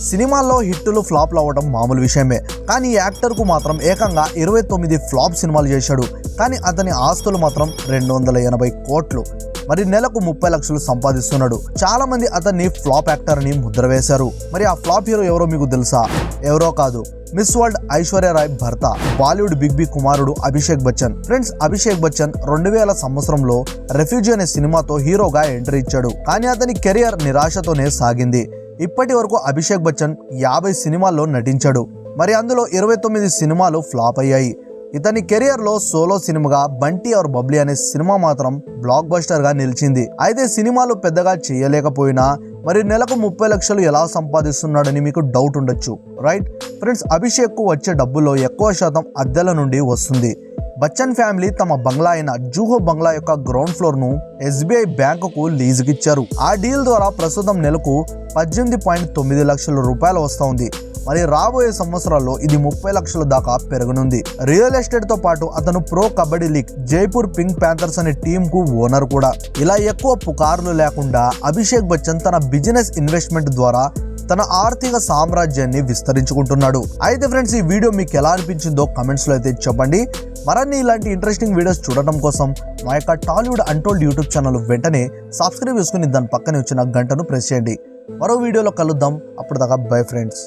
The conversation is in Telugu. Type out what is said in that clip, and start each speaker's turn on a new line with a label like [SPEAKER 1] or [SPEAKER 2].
[SPEAKER 1] సినిమాల్లో హిట్టులు ఫ్లాప్లు అవ్వడం మామూలు విషయమే. కానీ ఈ యాక్టర్కు మాత్రం ఏకంగా 29 ఫ్లాప్ సినిమాలు చేశాడు. కానీ అతని ఆస్తులు మాత్రం 280 కోట్లు. మరి నెలకు 30 లక్షలు సంపాదిస్తున్నాడు. చాలా మంది అతన్ని ఫ్లాప్ యాక్టర్ అని ముద్ర వేశారు. మరి ఆ ఫ్లాప్ హీరో ఎవరో మీకు తెలుసా? ఎవరో కాదు, మిస్ వరల్డ్ ఐశ్వర్య రాయ్ భర్త, బాలీవుడ్ బిగ్ బి కుమారుడు అభిషేక్ బచ్చన్. ఫ్రెండ్స్, అభిషేక్ బచ్చన్ 2000 సంవత్సరంలో రెఫ్యూజీ అనే సినిమాతో హీరోగా ఎంట్రీ ఇచ్చాడు. కానీ అతని కెరియర్ నిరాశతోనే సాగింది. ఇప్పటి వరకు అభిషేక్ బచ్చన్ 50 సినిమాల్లో నటించాడు. మరి అందులో 29 సినిమాలు ఫ్లాప్ అయ్యాయి. ఇతని కెరియర్ లో సోలో సినిమాగా బంటి ఆర్ బబ్లీ అనే సినిమా మాత్రం బ్లాక్ బస్టర్ గా నిలిచింది. అయితే సినిమాలు పెద్దగా చేయలేకపోయినా మరి నెలకు 30 లక్షలు ఎలా సంపాదిస్తున్నాడని మీకు డౌట్ ఉండొచ్చు, రైట్? ఫ్రెండ్స్, అభిషేక్ కు వచ్చే డబ్బులో ఎక్కువ శాతం అద్దెల నుండి వస్తుంది. బచ్చన్ ఫ్యామిలీ తమ బంగ్లా అయిన జూహో బంగ్లా యొక్క గ్రౌండ్ ఫ్లోర్ ను SBI బ్యాంకుకు లీజుకిచ్చారు. ఆ డీల్ ద్వారా ప్రస్తుతం నెలకు 18.9 లక్షల రూపాయలు వస్తోంది. మరి రాబోయే సంవత్సరాల్లో ఇది 30 లక్షల దాకా పెరగనుంది. రియల్ ఎస్టేట్ తో పాటు అతను pro kabaddi league Jaipur pink Panthers అనే టీమ్ కు ఓనర్ కూడా. ఇలా ఎక్కువ పుకార్లు లేకుండా అభిషేక్ బచ్చన్ తన బిజినెస్ ఇన్వెస్ట్మెంట్ ద్వారా తన ఆర్థిక సామ్రాజ్యాన్ని విస్తరించుకుంటున్నాడు. అయితే ఫ్రెండ్స్, ఈ వీడియో మీకు ఎలా అనిపించిందో కమెంట్స్ లో అయితే చెప్పండి. మరిన్ని ఇలాంటి ఇంట్రెస్టింగ్ వీడియోస్ చూడటం కోసం మా యొక్క టాలీవుడ్ అన్టోల్డ్ యూట్యూబ్ ఛానల్ వెంటనే సబ్స్క్రైబ్ చేసుకుని దాని పక్కనే వచ్చిన గంటను ప్రెస్ చేయండి. మరో వీడియోలో కలుద్దాం. అప్పుడు దాకా బై ఫ్రెండ్స్.